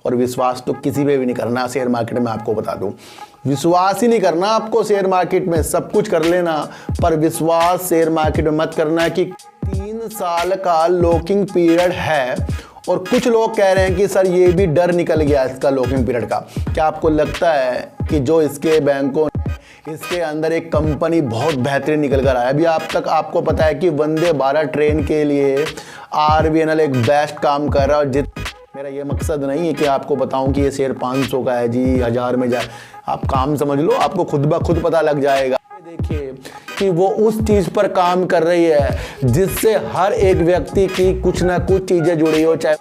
और विश्वास तो किसी पे भी नहीं करना शेयर मार्केट में, आपको बता दूं। विश्वास ही नहीं करना आपको शेयर मार्केट में, सब कुछ कर लेना पर विश्वास शेयर मार्केट में मत करना कि 3 साल का लॉकिंग पीरियड है। और कुछ लोग कह रहे हैं कि सर ये भी डर निकल गया इसका लॉकिंग पीरियड का। क्या आपको लगता है कि जो इसके बैंकों ने इसके अंदर एक कंपनी बहुत बेहतरीन निकल कर आया? अभी आप तक आपको पता है कि वंदे भारत ट्रेन के लिए RVNL एक बेस्ट काम कर रहा है। मेरा ये मकसद नहीं है कि आपको बताऊं कि ये शेयर 500 का है जी, 1000 में जाए। आप काम समझ लो, आपको खुद ब खुद पता लग जाएगा। देखिए कि वो उस चीज़ पर काम कर रही है जिससे हर एक व्यक्ति की कुछ ना कुछ चीज़ें जुड़ी हो। चाहे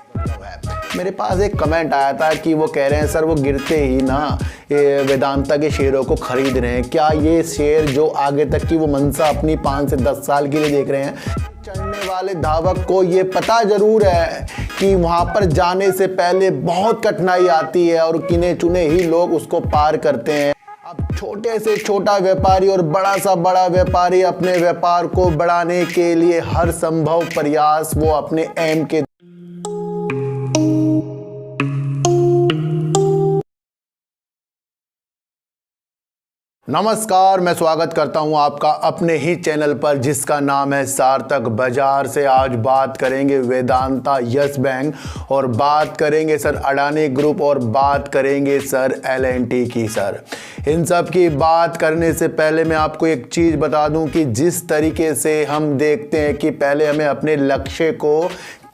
मेरे पास एक कमेंट आया था कि वो कह रहे हैं सर वो गिरते ही ना ये वेदांता के शेयरों को खरीद रहे हैं। क्या ये शेयर जो आगे तक की वो मंशा अपनी 5 से 10 साल के लिए देख रहे हैं? चढ़ने वाले धावक को ये पता जरूर है कि वहां पर जाने से पहले बहुत कठिनाई आती है और गिने चुने ही लोग उसको पार करते हैं। अब छोटे से छोटा व्यापारी और बड़ा सा बड़ा व्यापारी अपने व्यापार को बढ़ाने के लिए हर संभव प्रयास वो अपने एम के नमस्कार, मैं स्वागत करता हूं आपका अपने ही चैनल पर जिसका नाम है सार्थक बाजार से। आज बात करेंगे वेदांता, यस बैंक और बात करेंगे सर अडानी ग्रुप और बात करेंगे सर L&T की। सर इन सब की बात करने से पहले मैं आपको एक चीज़ बता दूं कि जिस तरीके से हम देखते हैं कि पहले हमें अपने लक्ष्य को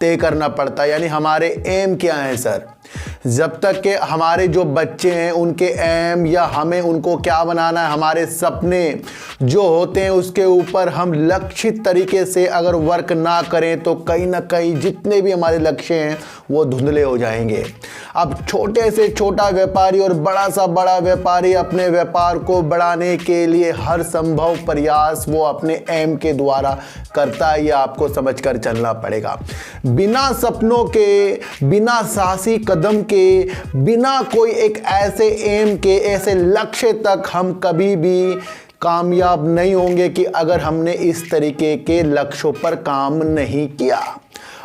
तय करना पड़ता है, यानी हमारे एम क्या हैं सर। जब तक के हमारे जो बच्चे हैं उनके एम या हमें उनको क्या बनाना है, हमारे सपने जो होते हैं उसके ऊपर हम लक्षित तरीके से अगर वर्क ना करें तो कहीं ना कहीं जितने भी हमारे लक्ष्य हैं वो धुंधले हो जाएंगे। अब छोटे से छोटा व्यापारी और बड़ा सा बड़ा व्यापारी अपने व्यापार को बढ़ाने के लिए हर संभव प्रयास वो अपने एम के द्वारा करता है। यह आपको समझकर चलना पड़ेगा। बिना सपनों के, बिना साहसी कदम के, बिना कोई एक ऐसे एम के, ऐसे लक्ष्य तक हम कभी भी कामयाब नहीं होंगे कि अगर हमने इस तरीके के लक्ष्यों पर काम नहीं किया।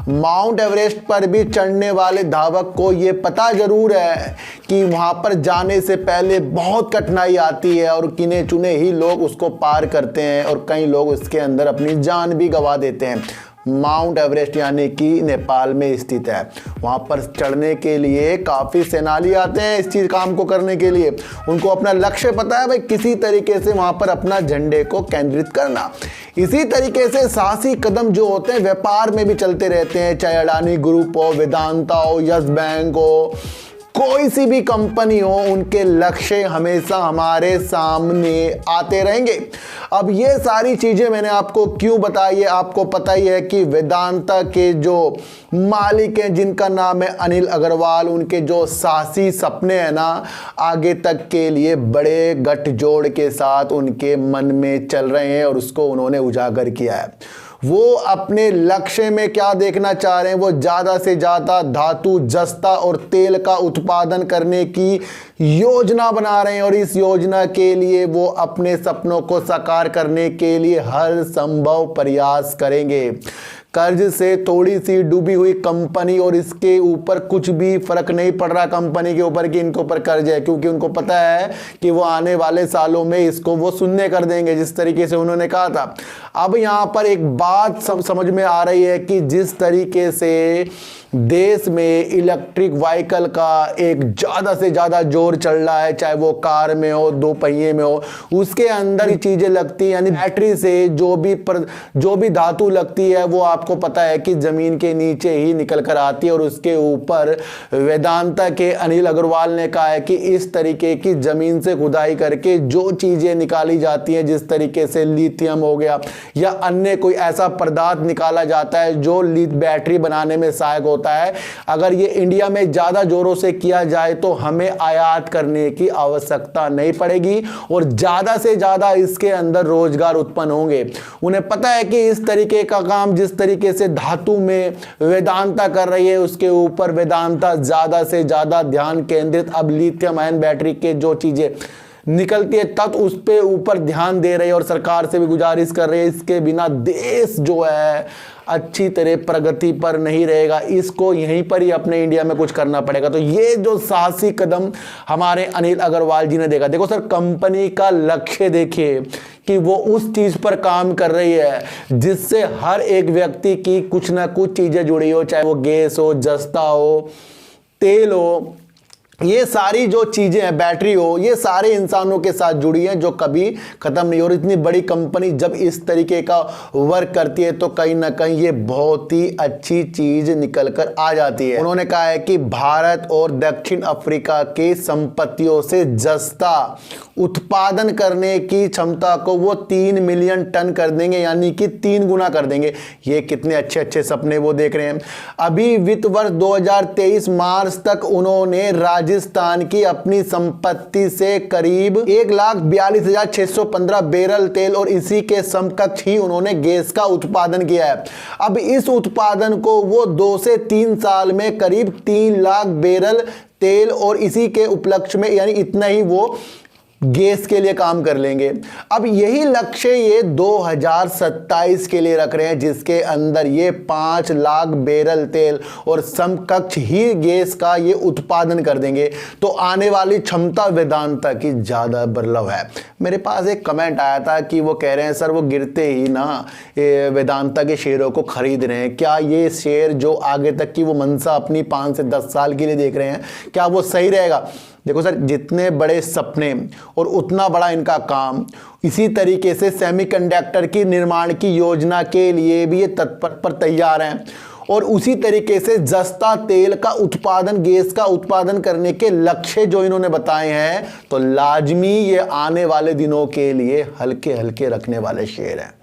माउंट एवरेस्ट पर भी चढ़ने वाले धावक को ये पता जरूर है कि वहां पर जाने से पहले बहुत कठिनाई आती है और गिने चुने ही लोग उसको पार करते हैं और कई लोग उसके अंदर अपनी जान भी गंवा देते हैं। माउंट एवरेस्ट यानी कि नेपाल में स्थित है। वहाँ पर चढ़ने के लिए काफ़ी सेनानी आते हैं इस चीज़ काम को करने के लिए। उनको अपना लक्ष्य पता है भाई, किसी तरीके से वहाँ पर अपना झंडे को केंद्रित करना। इसी तरीके से साहसी कदम जो होते हैं व्यापार में भी चलते रहते हैं, चाहे अडानी ग्रुप हो, वेदांता हो, यस बैंक हो, कोई सी भी कंपनी हो, उनके लक्ष्य हमेशा हमारे सामने आते रहेंगे। अब ये सारी चीज़ें मैंने आपको क्यों बताई है, आपको पता ही है कि वेदांता के जो मालिक हैं जिनका नाम है अनिल अग्रवाल, उनके जो साहसी सपने हैं ना आगे तक के लिए बड़े गठजोड़ के साथ उनके मन में चल रहे हैं और उसको उन्होंने उजागर किया है। वो अपने लक्ष्य में क्या देखना चाह रहे हैं, वो ज़्यादा से ज़्यादा धातु, जस्ता और तेल का उत्पादन करने की योजना बना रहे हैं और इस योजना के लिए वो अपने सपनों को साकार करने के लिए हर संभव प्रयास करेंगे। कर्ज से थोड़ी सी डूबी हुई कंपनी और इसके ऊपर कुछ भी फर्क नहीं पड़ रहा कंपनी के ऊपर कि इनके ऊपर कर्ज है, क्योंकि उनको पता है कि वो आने वाले सालों में इसको वो शून्य कर देंगे जिस तरीके से उन्होंने कहा था। अब यहाँ पर एक बात समझ में आ रही है कि जिस तरीके से देश में इलेक्ट्रिक व्हीकल का एक ज़्यादा से ज़्यादा जोर चल रहा है, चाहे वो कार में हो, 2 पहिए में हो, उसके अंदर चीज़ें लगती हैं, यानी बैटरी से जो भी धातु लगती है वो आपको पता है कि ज़मीन के नीचे ही निकल कर आती है। और उसके ऊपर वेदांता के अनिल अग्रवाल ने कहा है कि इस तरीके की ज़मीन से खुदाई करके जो चीज़ें निकाली जाती हैं, जिस तरीके से लिथियम हो गया या अन्य कोई ऐसा पदार्थ निकाला जाता है जो बैटरी बनाने में सहायक होता है, अगर ये इंडिया में ज़्यादा जोरों से किया जाए तो हमें आयात करने की आवश्यकता नहीं पड़ेगी और ज़्यादा से ज़्यादा इसके अंदर रोजगार उत्पन्न होंगे। उन्हें पता है कि इस तरीके का काम जिस तरीके से धातु में वेदांता कर रही है उसके ऊपर वेदांता ज़्यादा से ज़्यादा ध्यान केंद्रित अब लिथियम आयन बैटरी के जो चीज़ें निकलती है तब उस पे ऊपर ध्यान दे रहे हैं और सरकार से भी गुजारिश कर रहे हैं। इसके बिना देश जो है अच्छी तरह प्रगति पर नहीं रहेगा, इसको यहीं पर ही अपने इंडिया में कुछ करना पड़ेगा। तो ये जो साहसी कदम हमारे अनिल अग्रवाल जी ने देखा, देखो सर कंपनी का लक्ष्य देखिए कि वो उस चीज पर काम कर रही है जिससे हर एक व्यक्ति की कुछ ना कुछ चीजें जुड़ी हो, चाहे वो गैस हो, जस्ता हो, तेल हो, ये सारी जो चीजें हैं, बैटरी हो, ये सारे इंसानों के साथ जुड़ी हैं जो कभी खत्म नहीं। और इतनी बड़ी कंपनी जब इस तरीके का वर्क करती है तो कहीं ना कहीं ये बहुत ही अच्छी चीज निकल कर आ जाती है। उन्होंने कहा है कि भारत और दक्षिण अफ्रीका की संपत्तियों से जस्ता उत्पादन करने की क्षमता को वो 3 मिलियन टन कर देंगे, यानी कि 3 गुना कर देंगे। ये कितने अच्छे अच्छे सपने वो देख रहे हैं। अभी वित्त वर्ष 2023 मार्च तक उन्होंने राजस्थान की अपनी संपत्ति से करीब 1,42,615 बैरल तेल और इसी के समकक्ष ही उन्होंने गैस का उत्पादन किया है। अब इस उत्पादन को वो 2 से 3 साल में करीब 3 लाख बैरल तेल और इसी के उपलक्ष्य में, यानी इतना ही वो गैस के लिए काम कर लेंगे। अब यही लक्ष्य ये 2027 के लिए रख रहे हैं जिसके अंदर ये 5 लाख बैरल तेल और समकक्ष ही गैस का ये उत्पादन कर देंगे। तो आने वाली क्षमता वेदांता की ज़्यादा बर्लव है। मेरे पास एक कमेंट आया था कि वो कह रहे हैं सर वो गिरते ही ना वेदांता के शेयरों को खरीद रहे हैं, क्या ये शेयर जो आगे तक की वो मंशा अपनी 5 से 10 साल के लिए देख रहे हैं, क्या वो सही रहेगा? देखो सर, जितने बड़े सपने और उतना बड़ा इनका काम, इसी तरीके से सेमीकंडक्टर की निर्माण की योजना के लिए भी ये तत्पर पर तैयार हैं और उसी तरीके से जस्ता तेल का उत्पादन, गैस का उत्पादन करने के लक्ष्य जो इन्होंने बताए हैं, तो लाजमी ये आने वाले दिनों के लिए हल्के हल्के रखने वाले शेयर हैं।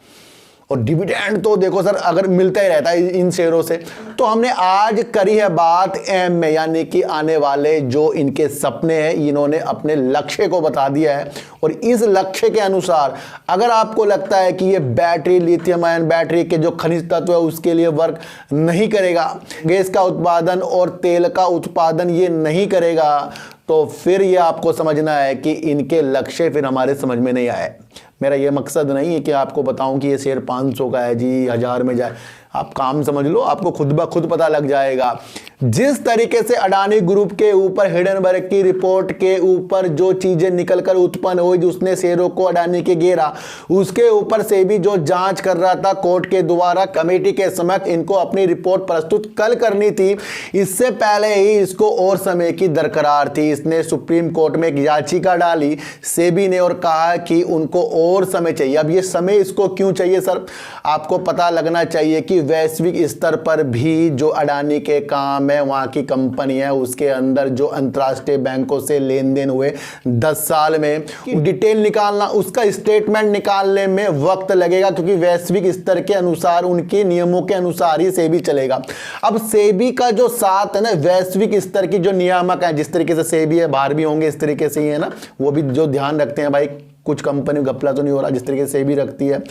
और डिविडेंड तो देखो सर अगर मिलता ही रहता है इन शेयरों से। तो हमने आज करी है बात एम में, यानी कि आने वाले जो इनके सपने हैं, इन्होंने अपने लक्ष्य को बता दिया है और इस लक्ष्य के अनुसार अगर आपको लगता है कि ये बैटरी, लिथियम आयन बैटरी के जो खनिज तत्व है उसके लिए वर्क नहीं करेगा, गैस का उत्पादन और तेल का उत्पादन ये नहीं करेगा, तो फिर ये आपको समझना है कि इनके लक्ष्य फिर हमारे समझ में नहीं आए। मेरा ये मकसद नहीं है कि आपको बताऊं कि ये शेयर 500 का है जी, 1000 में जाए। आप काम समझ लो, आपको खुद ब खुद पता लग जाएगा। जिस तरीके से अडानी ग्रुप के ऊपर हिडनबर्ग की रिपोर्ट के ऊपर जो चीजें निकलकर उत्पन्न हुई, उसने शेयरों को अडानी के घेरा, उसके ऊपर से भी जो जांच कर रहा था कोर्ट के द्वारा कमेटी के समक्ष, इनको अपनी रिपोर्ट प्रस्तुत कल करनी थी। इससे पहले ही इसको और समय की दरकार थी। इसने सुप्रीम कोर्ट में एक याचिका डाली सेबी ने और कहा कि उनको और समय चाहिए। अब ये समय इसको क्यों चाहिए सर? आपको पता लगना चाहिए कि वैश्विक स्तर पर भी जो अडानी के काम है, वहां की कंपनी है, उसके अंदर जो अंतरराष्ट्रीय बैंकों से लेन देन हुए 10 साल में, डिटेल निकालना, उसका स्टेटमेंट निकालने में वक्त लगेगा, क्योंकि वैश्विक स्तर के अनुसार, उनके नियमों के अनुसार ही सेबी चलेगा। अब सेबी का जो साथ है ना, वैश्विक स्तर की जो नियामक है, जिस तरीके से सेबी है, बाहर भी होंगे इस तरीके से ही है ना, वो भी जो ध्यान रखते हैं भाई कुछ कंपनी घपला तो नहीं हो रहा, जिस तरीके से सेबी रखती है,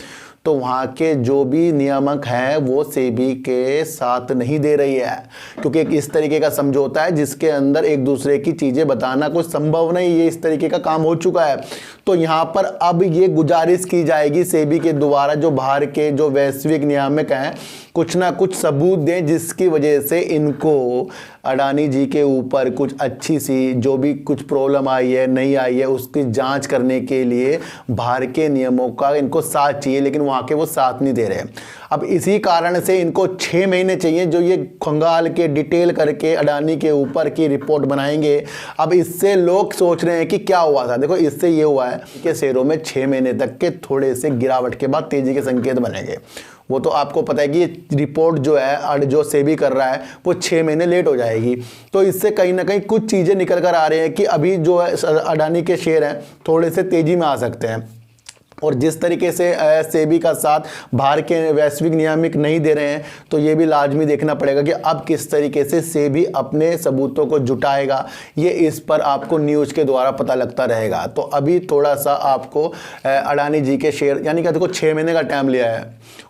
तो वहाँ के जो भी नियामक हैं वो सेबी के साथ नहीं दे रही है, क्योंकि एक इस तरीके का समझौता है जिसके अंदर एक दूसरे की चीज़ें बताना कुछ संभव नहीं, ये इस तरीके का काम हो चुका है। तो यहाँ पर अब ये गुजारिश की जाएगी सेबी के द्वारा, जो बाहर के जो वैश्विक नियामक हैं कुछ ना कुछ सबूत दें जिसकी वजह से इनको अडानी जी के ऊपर कुछ अच्छी सी जो भी कुछ प्रॉब्लम आई है, नहीं आई है, उसकी जांच करने के लिए बाहर के नियमों का इनको साथ चाहिए, लेकिन वहाँ के वो साथ नहीं दे रहे। अब इसी कारण से इनको 6 महीने चाहिए जो ये खंगाल के डिटेल करके अडानी के ऊपर की रिपोर्ट बनाएंगे। अब इससे लोग सोच रहे हैं कि क्या हुआ था। देखो इससे ये हुआ है कि शेयरों में 6 महीने तक के थोड़े से गिरावट के बाद तेजी के संकेत बनेंगे। वो तो आपको पता है कि ये रिपोर्ट जो है जो सेबी कर रहा है वो 6 महीने लेट हो जाएगी। तो इससे कहीं ना कहीं कुछ चीज़ें निकल कर आ रही हैं कि अभी जो है अडानी के शेयर हैं थोड़े से तेज़ी में आ सकते हैं। और जिस तरीके से सेबी का साथ बाहर के वैश्विक नियामक नहीं दे रहे हैं, तो ये भी लाजमी देखना पड़ेगा कि अब किस तरीके से सेबी अपने सबूतों को जुटाएगा। ये इस पर आपको न्यूज़ के द्वारा पता लगता रहेगा। तो अभी थोड़ा सा आपको अडानी जी के शेयर, यानी कि देखो 6 महीने का टाइम लिया है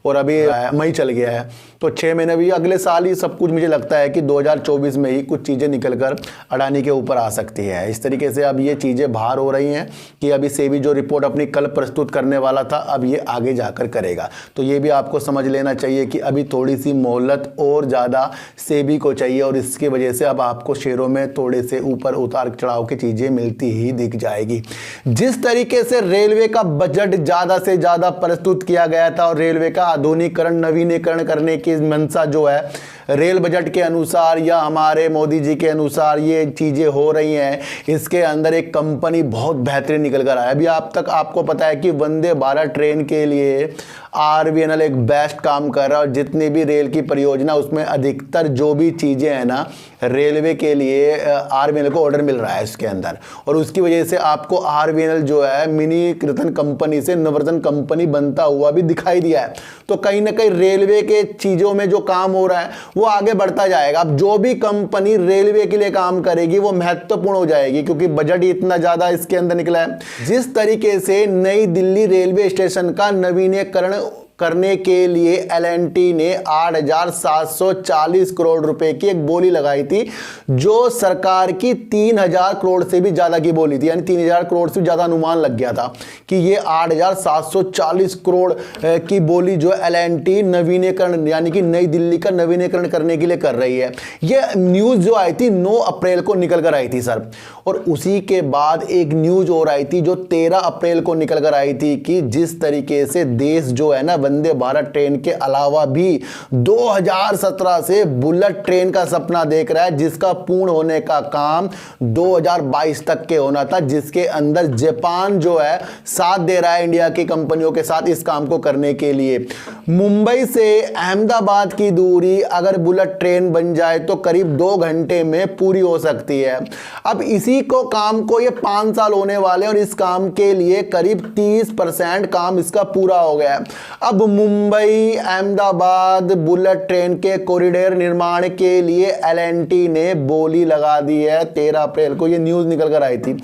और अभी मई चल गया है, तो 6 महीने भी, अगले साल ही सब कुछ मुझे लगता है कि 2024 में ही कुछ चीज़ें निकलकर अडानी के ऊपर आ सकती है। इस तरीके से अब ये चीज़ें बाहर हो रही हैं कि अभी सेबी जो रिपोर्ट अपनी कल प्रस्तुत करने वाला था अब ये आगे जाकर करेगा। तो ये भी आपको समझ लेना चाहिए कि अभी थोड़ी सी मोहलत और ज़्यादा सेबी को चाहिए, और इसकी वजह से अब आपको शेयरों में थोड़े से ऊपर उतार चढ़ाव की चीज़ें मिलती ही दिख जाएगी। जिस तरीके से रेलवे का बजट ज़्यादा से ज़्यादा प्रस्तुत किया गया था और रेलवे का आधुनिकीकरण नवीनीकरण करने की मंशा जो है रेल बजट के अनुसार या हमारे मोदी जी के अनुसार ये चीज़ें हो रही हैं, इसके अंदर एक कंपनी बहुत बेहतरीन निकल कर आया। अभी आप तक आपको पता है कि वंदे भारत ट्रेन के लिए RVNL एक बेस्ट काम कर रहा है, और जितनी भी रेल की परियोजना उसमें अधिकतर जो भी चीज़ें हैं ना रेलवे के लिए RVNL को ऑर्डर मिल रहा है इसके अंदर, और उसकी वजह से आपको RVNL जो है मिनी कृतन कंपनी से नवरत्न कंपनी बनता हुआ भी दिखाई दिया है। तो कहीं ना कहीं रेलवे के चीज़ों में जो काम हो रहा है वो आगे बढ़ता जाएगा। अब जो भी कंपनी रेलवे के लिए काम करेगी वो महत्वपूर्ण हो जाएगी, क्योंकि बजट ही इतना ज़्यादा इसके अंदर निकला है। जिस तरीके से नई दिल्ली रेलवे स्टेशन का नवीनीकरण करने के लिए L&T ने 8,740 करोड़ रुपए की एक बोली लगाई थी, जो सरकार की 3,000 करोड़ से भी ज़्यादा की बोली थी, यानी 3,000 करोड़ से ज़्यादा अनुमान लग गया था कि ये 8,740 करोड़ की बोली जो L&T नवीनीकरण यानी कि नई दिल्ली का नवीनीकरण करने के लिए कर रही है। ये न्यूज़ जो आई थी 9 अप्रैल को निकल कर आई थी सर, और उसी के बाद एक न्यूज़ और आई थी जो 13 अप्रैल को निकल कर आई थी कि जिस तरीके से देश जो है ना वंदे भारत ट्रेन के अलावा भी 2017 से बुलेट ट्रेन का सपना देख रहा है, जिसका पूर्ण होने का काम 2022 तक के होना था, जिसके अंदर जापान जो है साथ दे रहा है इंडिया की कंपनियों के साथ इस काम को करने के लिए। मुंबई से अहमदाबाद की दूरी अगर बुलेट ट्रेन बन जाए तो करीब 2 घंटे में पूरी हो सकती है। अब इसी को काम को ये 5 साल होने वाले, और इस काम के लिए करीब 30% काम इसका पूरा हो गया। अब मुंबई अहमदाबाद बुलेट ट्रेन के कॉरिडोर निर्माण के लिए L&T ने बोली लगा दी है। 13 अप्रैल को ये न्यूज़ निकल कर आई थी।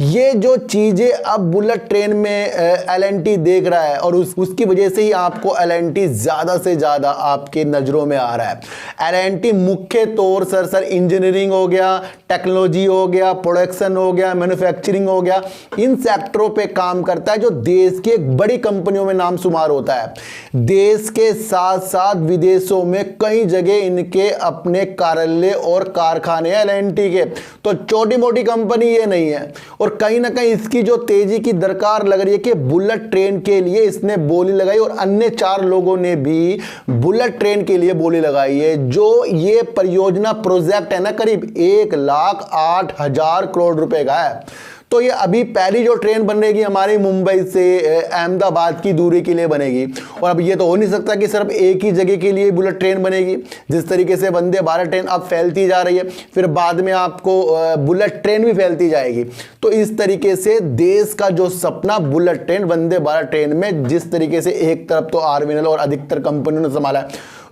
ये जो चीज़ें अब बुलेट ट्रेन में L&T देख रहा है, और उसकी वजह से ही आपको L&T ज़्यादा से ज़्यादा आपके नज़रों में आ रहा है। L&T मुख्य तौर सर इंजीनियरिंग हो गया, टेक्नोलॉजी हो गया, प्रोडक्शन हो गया, मैन्युफैक्चरिंग हो गया, इन सेक्टरों पे काम करता है जो देश की एक बड़ी कंपनियों में नाम शुमार होता है। देश के साथ साथ विदेशों में कई जगह इनके अपने कार्यालय और कारखाने हैं L&T के, तो छोटी मोटी कंपनी ये नहीं है। और कहीं ना कहीं इसकी जो तेजी की दरकार लग रही है कि बुलेट ट्रेन के लिए इसने बोली लगाई, और अन्य 4 लोगों ने भी बुलेट ट्रेन के लिए बोली लगाई है। जो ये परियोजना प्रोजेक्ट है ना करीब 1,08,000 करोड़ रुपए का है। तो ये अभी पहली जो ट्रेन बनेगी हमारी मुंबई से अहमदाबाद की दूरी के लिए बनेगी, और अब ये तो हो नहीं सकता कि सिर्फ एक ही जगह के लिए बुलेट ट्रेन बनेगी। जिस तरीके से वंदे भारत ट्रेन अब फैलती जा रही है, फिर बाद में आपको बुलेट ट्रेन भी फैलती जाएगी। तो इस तरीके से देश का जो सपना bullet train Vande Bharat train में, जिस तरीके से एक तरफ तो RVNL और अधिकतर कंपनियों ने संभाला है,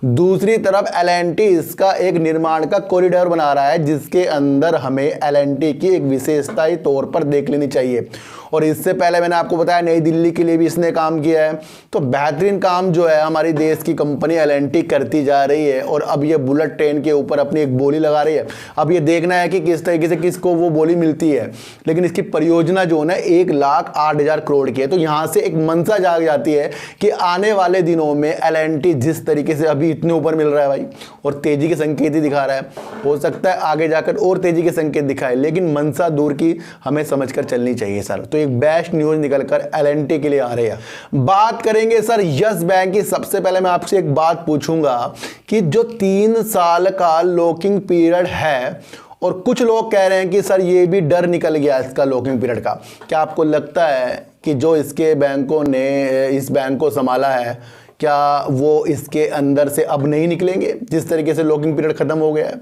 दूसरी तरफ L&T इसका एक निर्माण का कॉरिडोर बना रहा है, जिसके अंदर हमें L&T की एक विशेषता ही तौर पर देख लेनी चाहिए। और इससे पहले मैंने आपको बताया नई दिल्ली के लिए भी इसने काम किया है। तो बेहतरीन काम जो है हमारी देश की कंपनी L&T करती जा रही है, और अब ये बुलेट ट्रेन के ऊपर अपनी एक बोली लगा रही है। अब ये देखना है कि किस तरीके से किसको वो बोली मिलती है, लेकिन इसकी परियोजना जो है ना 1,08,000 करोड़ की है। तो यहाँ से एक मंशा जाग जाती है कि आने वाले दिनों में L&T जिस तरीके से अभी इतने ऊपर मिल रहा है भाई, और तेजी के संकेत ही दिखा रहा है, हो सकता है आगे जाकर और तेजी के संकेत दिखाए, लेकिन मंशा दूर की हमें समझकर चलनी चाहिए सर। तो एक बेस्ट न्यूज़ निकलकर L&T के लिए आ रही है। बात करेंगे सर यस बैंक की। सबसे पहले मैं आपसे एक बात पूछूंगा कि जो 3 साल का लॉकिंग पीरियड है, और कुछ लोग कह रहे हैं कि सर ये भी डर निकल गया इसका लॉकिंग पीरियड का, क्या आपको लगता है कि जो इसके बैंकों ने इस बैंक को संभाला है, क्या वो इसके अंदर से अब नहीं निकलेंगे जिस तरीके से लॉकिंग पीरियड खत्म हो गया है?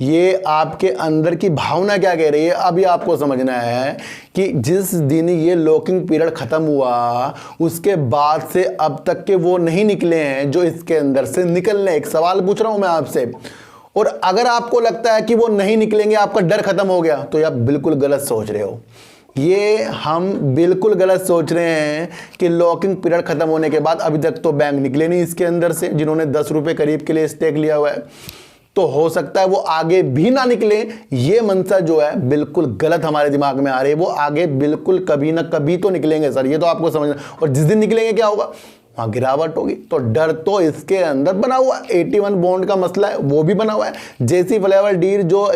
ये आपके अंदर की भावना क्या कह रही है, अभी आपको समझना है कि जिस दिन ये लॉकिंग पीरियड ख़त्म हुआ उसके बाद से अब तक के वो नहीं निकले हैं जो इसके अंदर से निकलने। एक सवाल पूछ रहा हूँ मैं आपसे, और अगर आपको लगता है कि वो नहीं निकलेंगे, आपका डर खत्म हो गया, तो आप बिल्कुल गलत सोच रहे हो। ये हम बिल्कुल गलत सोच रहे हैं कि लॉकिंग पीरियड खत्म होने के बाद अभी तक तो बैंक निकले नहीं इसके अंदर से, जिन्होंने 10 रुपये करीब के लिए स्टेक लिया हुआ है, तो हो सकता है वो आगे भी ना निकले। ये मंशा जो है बिल्कुल गलत हमारे दिमाग में आ रही है। वो आगे बिल्कुल कभी ना कभी तो निकलेंगे सर, ये तो आपको समझना। और जिस दिन निकलेंगे क्या होगा, वहाँ गिरावट होगी। तो डर तो इसके अंदर बना हुआ है। 81 बॉन्ड का मसला है वो भी बना हुआ है। जेसी फ्लेवर डील जो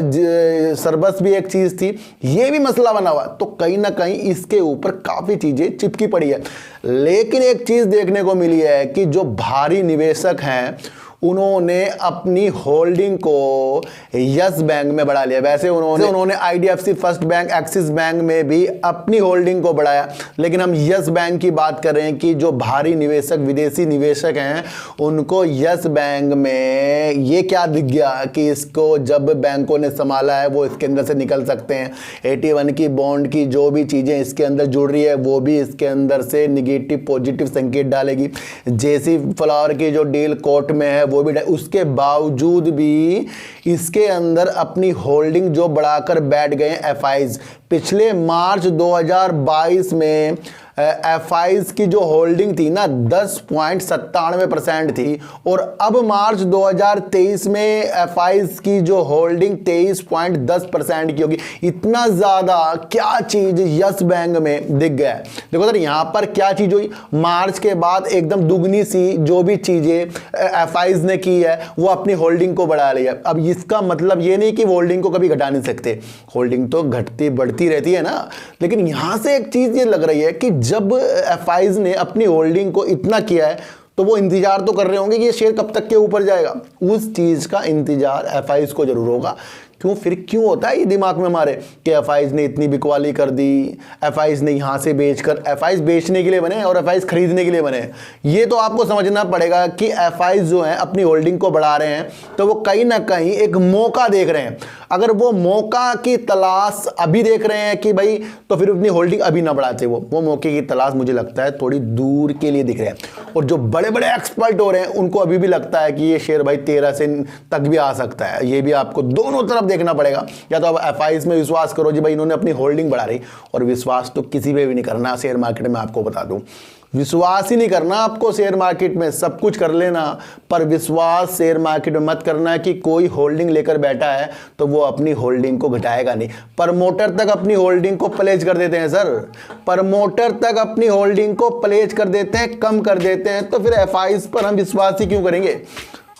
सरबस भी एक चीज़ थी, ये भी मसला बना हुआ है। तो कहीं ना कहीं इसके ऊपर काफ़ी चीज़ें चिपकी पड़ी है। लेकिन एक चीज़ देखने को मिली है कि जो भारी निवेशक हैं उन्होंने अपनी होल्डिंग को यस बैंक में बढ़ा लिया। वैसे उन्होंने IDFC first bank, axis bank में भी अपनी होल्डिंग को बढ़ाया, लेकिन हम यस बैंक की बात कर रहे हैं कि जो भारी निवेशक, विदेशी निवेशक हैं, उनको यस बैंक में ये क्या दिख गया कि इसको जब बैंकों ने संभाला है वो इसके अंदर से निकल सकते हैं। 81 की बॉन्ड की जो भी चीज़ें इसके अंदर जुड़ रही है वो भी इसके अंदर से निगेटिव पॉजिटिव संकेत डालेगी। जेसी फ्लावर की जो डील कोर्ट में है वो भी, उसके बावजूद भी इसके अंदर अपनी होल्डिंग जो बढ़ाकर बैठ गए एफआईज। पिछले मार्च 2022 में एफआईज की जो होल्डिंग थी ना 10.97% थी, और अब मार्च 2023 में एफआईज की जो होल्डिंग 23.10% की होगी। इतना ज़्यादा क्या चीज़ यस बैंक में दिख गया है। देखो सर, यहाँ पर क्या चीज़ हुई, मार्च के बाद एकदम दुगनी सी जो भी चीज़ें एफआईज ने की है वो अपनी होल्डिंग को बढ़ा लिया। अब इसका मतलब ये नहीं कि होल्डिंग को कभी घटा नहीं सकते, होल्डिंग तो घटती बढ़ती रहती है ना। लेकिन यहाँ से एक चीज़ ये लग रही है कि जब एफआईज ने अपनी होल्डिंग को इतना किया है तो वो इंतजार तो कर रहे होंगे कि ये शेयर कब तक के ऊपर जाएगा। उस चीज़ का इंतजार एफआईज को जरूर होगा। क्यों होता है ये दिमाग में हमारे कि एफआईज ने इतनी बिकवाली कर दी, एफआईज ने यहाँ से बेचकर, एफआईज बेचने के लिए बने और एफआईज खरीदने के लिए बने। ये तो आपको समझना पड़ेगा कि एफआईज जो हैं अपनी होल्डिंग को बढ़ा रहे हैं तो वो कहीं ना कहीं एक मौका देख रहे हैं। अगर वो मौका की तलाश अभी देख रहे हैं कि भाई, तो फिर अपनी होल्डिंग अभी ना बढ़ाते। वो मौके की तलाश मुझे लगता है थोड़ी दूर के लिए दिख रहे हैं। और जो बड़े बड़े एक्सपर्ट हो रहे हैं उनको अभी भी लगता है कि ये शेयर भाई 13 से तक भी आ सकता है। ये भी आपको दोनों तरफ देखना पड़ेगा। या तो आप एफआईज में विश्वास करो जी भाई इन्होंने अपनी होल्डिंग बढ़ा रही, और विश्वास तो किसी पे भी नहीं करना शेयर मार्केट में। आपको बता दूं, विश्वास ही नहीं करना आपको शेयर मार्केट में। सब कुछ कर लेना, पर विश्वास शेयर मार्केट में मत करना है कि कोई होल्डिंग लेकर बैठा है तो वो अपनी होल्डिंग को घटाएगा नहीं। प्रमोटर तक अपनी होल्डिंग को प्लेज कर देते हैं सर, प्रमोटर तक अपनी होल्डिंग को प्लेज कर देते हैं, कम कर देते हैं। तो फिर एफआईज पर हम विश्वास ही क्यों करेंगे।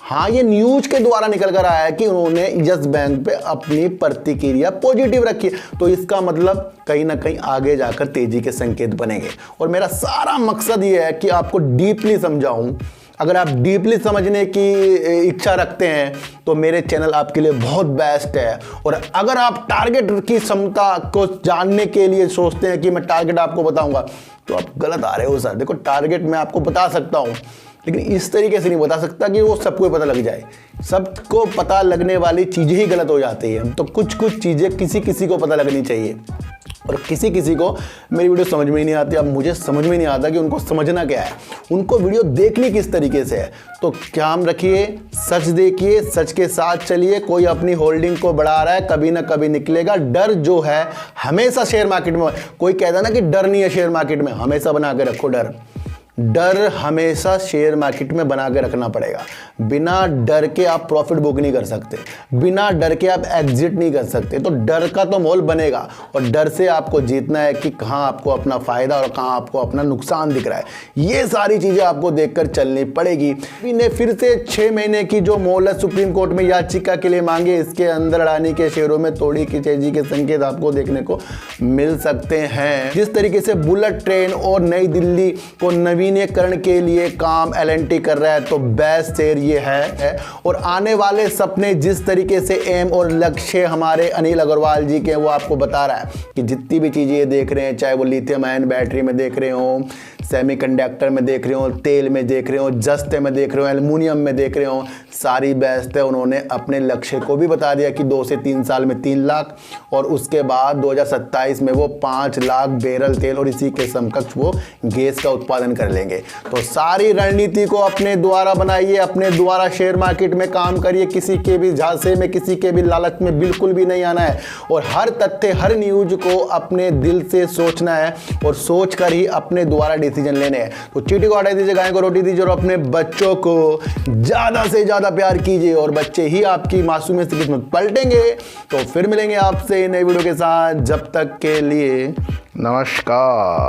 हाँ, ये न्यूज के द्वारा निकल कर आया है कि उन्होंने यस बैंक पे अपनी प्रतिक्रिया पॉजिटिव रखी है, तो इसका मतलब कहीं ना कहीं आगे जाकर तेजी के संकेत बनेंगे। और मेरा सारा मकसद ये है कि आपको डीपली समझाऊं। अगर आप डीपली समझने की इच्छा रखते हैं तो मेरे चैनल आपके लिए बहुत बेस्ट है। और अगर आप टारगेट की क्षमता को जानने के लिए सोचते हैं कि मैं टारगेट आपको बताऊंगा, तो आप गलत आ रहे हो सर। देखो, टारगेट मैं आपको बता सकता हूं, लेकिन इस तरीके से नहीं बता सकता कि वो सबको पता लग जाए। सबको पता लगने वाली चीज़ें ही गलत हो जाती हैं। तो कुछ चीज़ें किसी को पता लगनी चाहिए, और किसी को मेरी वीडियो समझ में ही नहीं आती। अब मुझे समझ में नहीं आता कि उनको समझना क्या है, उनको वीडियो देखनी किस तरीके से है। तो काम रखिए, सच देखिए, सच के साथ चलिए। कोई अपनी होल्डिंग को बढ़ा रहा है, कभी ना कभी निकलेगा। डर जो है हमेशा शेयर मार्केट में, कोई कहता है ना कि डर नहीं है शेयर मार्केट में, हमेशा बना के रखो डर हमेशा शेयर मार्केट में बना के रखना पड़ेगा। बिना डर के आप प्रॉफिट बुक नहीं कर सकते, बिना डर के आप एग्जिट नहीं कर सकते। तो डर का तो माहौल बनेगा, और डर से आपको जीतना है कि कहाँ आपको अपना फायदा और कहाँ आपको अपना नुकसान दिख रहा है। ये सारी चीज़ें आपको देखकर चलनी पड़ेगी। ने फिर से 6 महीने की जो मोहलत सुप्रीम कोर्ट में याचिका के लिए मांगे, इसके अंदर अडानी के शेयरों में थोड़ी की तेजी के संकेत आपको देखने को मिल सकते हैं। जिस तरीके से बुलेट ट्रेन और नई दिल्ली को नवीनीकरण के लिए काम L&T कर रहा है, तो बेस्ट शेयर ये है। और आने वाले सपने जिस तरीके से एम और लक्ष्य हमारे अनिल अग्रवाल जी के, वो आपको बता रहा है कि जितनी भी चीज़ें ये देख रहे हैं, चाहे वो लिथियम आयन बैटरी में देख रहे हो, सेमीकंडक्टर में देख रहे हो, तेल में देख रहे हो, जस्ते में देख रहे हो, एल्युमिनियम में देख रहे हो, सारी बेचते उन्होंने अपने लक्ष्य को भी बता दिया कि 2 से 3 साल में 3 लाख और उसके बाद 2027 में वो 5 लाख बैरल तेल और इसी के समकक्ष वो गैस का उत्पादन कर लेंगे। तो सारी रणनीति को अपने द्वारा बनाइए, अपने द्वारा शेयर मार्केट में काम करिए, किसी के भी झांसे में, किसी के भी लालच में बिल्कुल भी नहीं आना है और हर तथ्य, हर न्यूज को अपने दिल से सोचना है और सोच कर ही अपने द्वारा डिसीजन लेने हैं। तो चींटी को हटा दीजिए, गाय को रोटी दीजिए और अपने बच्चों को ज्यादा से ज्यादा प्यार कीजिए और बच्चे ही आपकी मासूमियत से किस्मत पलटेंगे। तो फिर मिलेंगे आपसे नई वीडियो के साथ, जब तक के लिए नमस्कार।